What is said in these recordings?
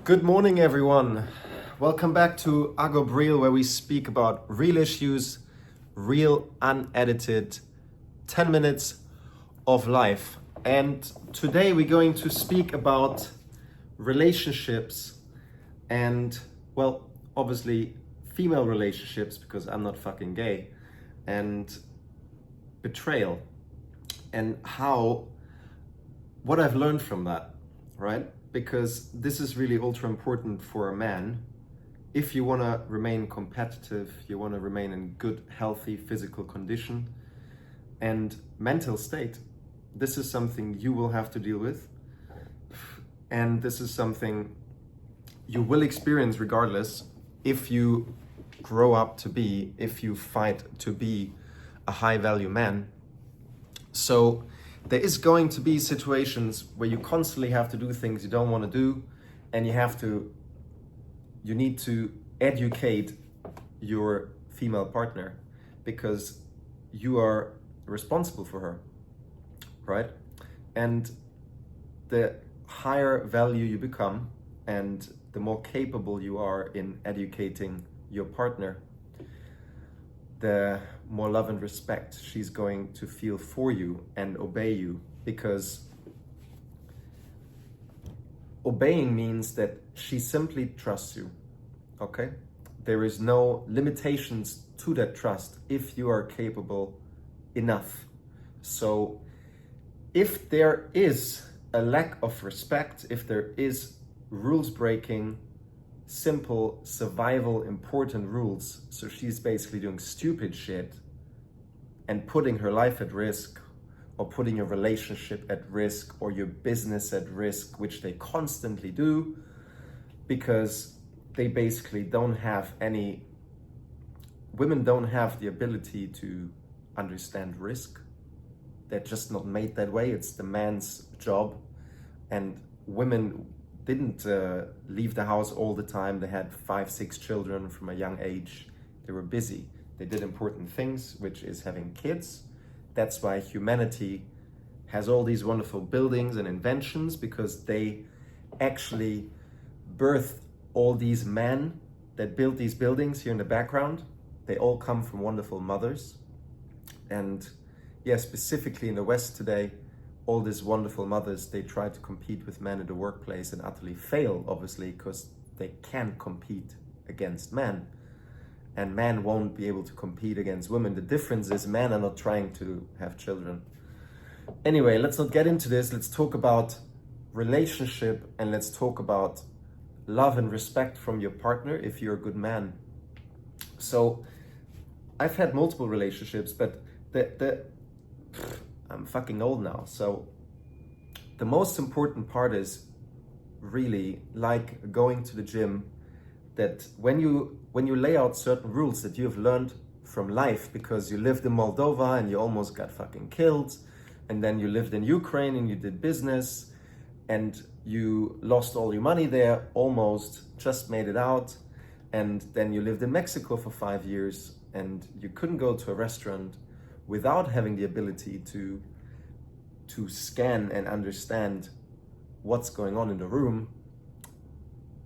Good morning, everyone. Welcome back to Agohp Real, where we speak about real issues, real unedited 10 minutes of life. And today we're going to speak about relationships and, well, obviously female relationships, because I'm not fucking gay, and betrayal, and what I've learned from that, right? Because this is really ultra important for a man. If you want to remain competitive, you want to remain in good, healthy physical condition and mental state, this is something you will have to deal with. And this is something you will experience regardless if you grow up to be, if you fight to be a high value man. So there is going to be situations where you constantly have to do things you don't want to do, and you need to educate your female partner because you are responsible for her, right? And the higher value you become and the more capable you are in educating your partner, the more love and respect she's going to feel for you and obey you, because obeying means that she simply trusts you, okay? There is no limitations to that trust if you are capable enough. So if there is a lack of respect, if there is rules breaking, simple survival important rules, so she's basically doing stupid shit and putting her life at risk, or putting your relationship at risk, or your business at risk, which they constantly do because they basically women don't have the ability to understand risk. They're just not made that way. It's the man's job. And women didn't leave the house all the time. They had 5-6 children from a young age. They were busy. They did important things, which is having kids. That's why humanity has all these wonderful buildings and inventions, because they actually birthed all these men that built these buildings here in the background. They all come from wonderful mothers. And yeah, specifically in the West today, all these wonderful mothers, they try to compete with men in the workplace and utterly fail, obviously, because they can't compete against men. And men won't be able to compete against women. The difference is men are not trying to have children. Anyway, let's not get into this. Let's talk about relationship, and let's talk about love and respect from your partner if you're a good man. So I've had multiple relationships, but I'm fucking old now. So the most important part is really like going to the gym, that when you lay out certain rules that you have learned from life, because you lived in Moldova and you almost got fucking killed, and then you lived in Ukraine and you did business and you lost all your money there, almost just made it out, and then you lived in Mexico for 5 years and you couldn't go to a restaurant without having the ability to scan and understand what's going on in the room,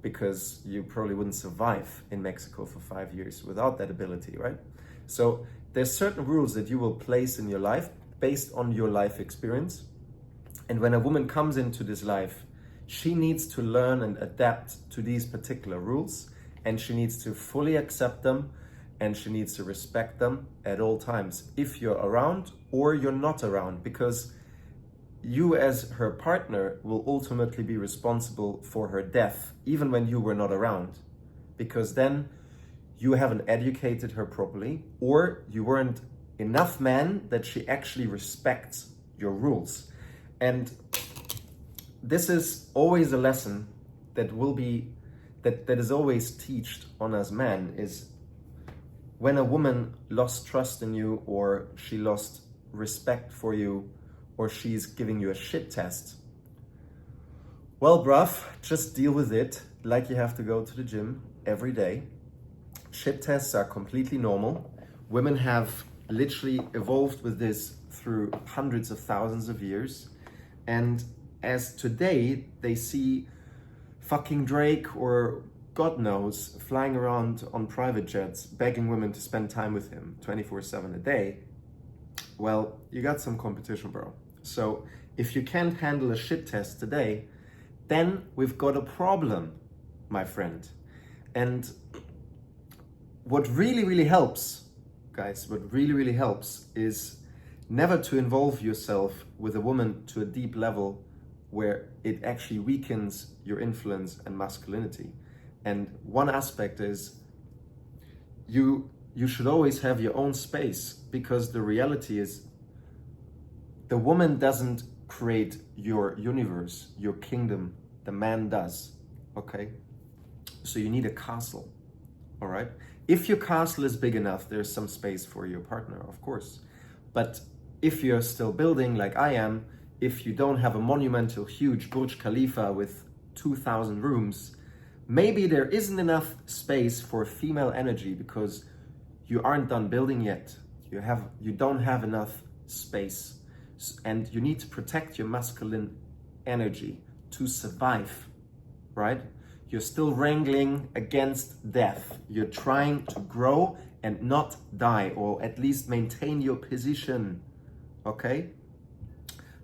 because you probably wouldn't survive in Mexico for 5 years without that ability, right? So there's certain rules that you will place in your life based on your life experience. And when a woman comes into this life, she needs to learn and adapt to these particular rules, and she needs to fully accept them, and she needs to respect them at all times, if you're around or you're not around, because you as her partner will ultimately be responsible for her death, even when you were not around, because then you haven't educated her properly, or you weren't enough man that she actually respects your rules. And this is always a lesson that is always taught on us men, is when a woman lost trust in you, or she lost respect for you, or she's giving you a shit test, well, bruv, just deal with it like you have to go to the gym every day. Shit tests are completely normal. Women have literally evolved with this through hundreds of thousands of years. And as today, they see fucking Drake or God knows, flying around on private jets, begging women to spend time with him 24/7 a day, well, you got some competition, bro. So if you can't handle a shit test today, then we've got a problem, my friend. And what really, really helps, guys, what really, really helps is never to involve yourself with a woman to a deep level where it actually weakens your influence and masculinity. And one aspect is you should always have your own space, because the reality is the woman doesn't create your universe, your kingdom, the man does, okay? So you need a castle, all right? If your castle is big enough, there's some space for your partner, of course. But if you're still building like I am, if you don't have a monumental, huge Burj Khalifa with 2,000 rooms, maybe there isn't enough space for female energy because you aren't done building yet. You don't have enough space, and you need to protect your masculine energy to survive, right? You're still wrangling against death. You're trying to grow and not die, or at least maintain your position, okay?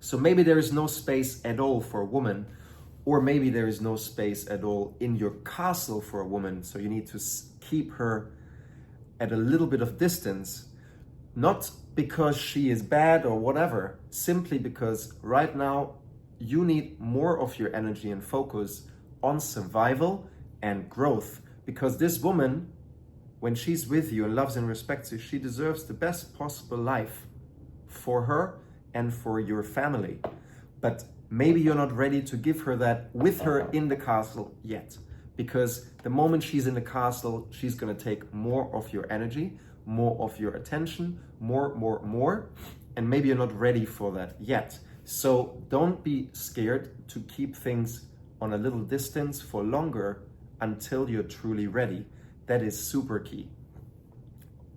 So maybe there is no space at all for a woman, or maybe there is no space at all in your castle for a woman, so you need to keep her at a little bit of distance, not because she is bad or whatever, simply because right now you need more of your energy and focus on survival and growth, because this woman, when she's with you and loves and respects you, she deserves the best possible life for her and for your family. But maybe you're not ready to give her that with her in the castle yet, because the moment she's in the castle, she's going to take more of your energy, more of your attention, more, and maybe you're not ready for that yet. So don't be scared to keep things on a little distance for longer until you're truly ready. That is super key.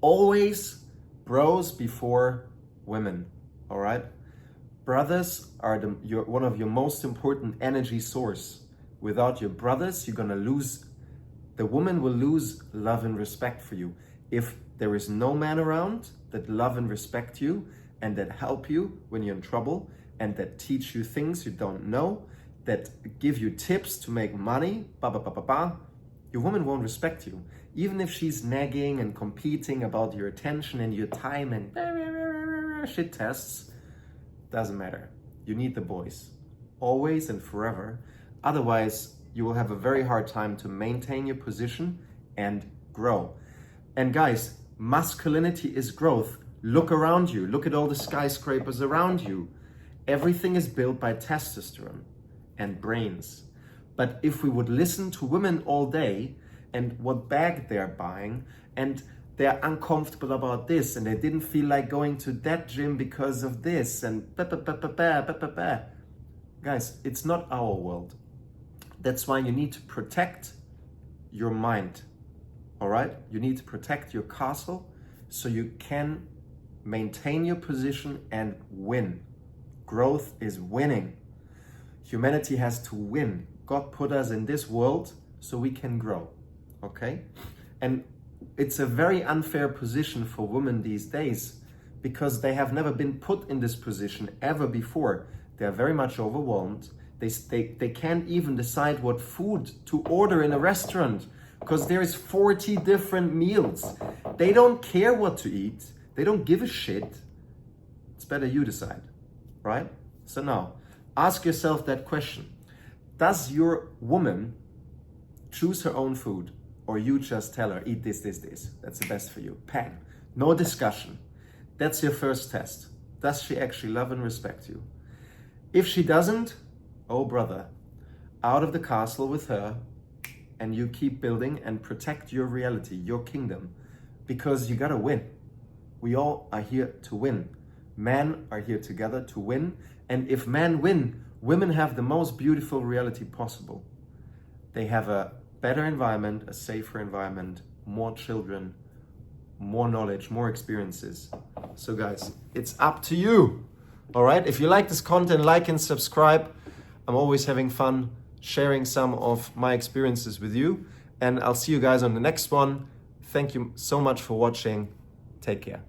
Always bros before women, all right? Brothers are one of your most important energy source. Without your brothers, you're gonna lose, the woman will lose love and respect for you. If there is no man around that love and respect you and that help you when you're in trouble and that teach you things you don't know, that give you tips to make money, your woman won't respect you. Even if she's nagging and competing about your attention and your time and shit tests, doesn't matter. You need the boys, always and forever. Otherwise, you will have a very hard time to maintain your position and grow. And guys, masculinity is growth. Look around you. Look at all the skyscrapers around you. Everything is built by testosterone and brains. But if we would listen to women all day and what bag they're buying, and they're uncomfortable about this, and they didn't feel like going to that gym because of this, and guys, it's not our world. That's why you need to protect your mind, all right? You need to protect your castle so you can maintain your position and win. Growth is winning. Humanity has to win. God put us in this world so we can grow, okay? And it's a very unfair position for women these days because they have never been put in this position ever before. They're very much overwhelmed. They can't even decide what food to order in a restaurant because there is 40 different meals. They don't care what to eat. They don't give a shit. It's better you decide, right? So now, ask yourself that question. Does your woman choose her own food, or you just tell her, eat this, that's the best for you? Bang. No discussion. That's your first test. Does she actually love and respect you? If she doesn't, oh brother, out of the castle with her, and you keep building and protect your reality, your kingdom, because you gotta win. We all are here to win. Men are here together to win, and if men win, women have the most beautiful reality possible. They have a better environment, a safer environment, more children, more knowledge, more experiences. So guys, it's up to you. All right, if you like this content, like and subscribe. I'm always having fun sharing some of my experiences with you. And I'll see you guys on the next one. Thank you so much for watching. Take care.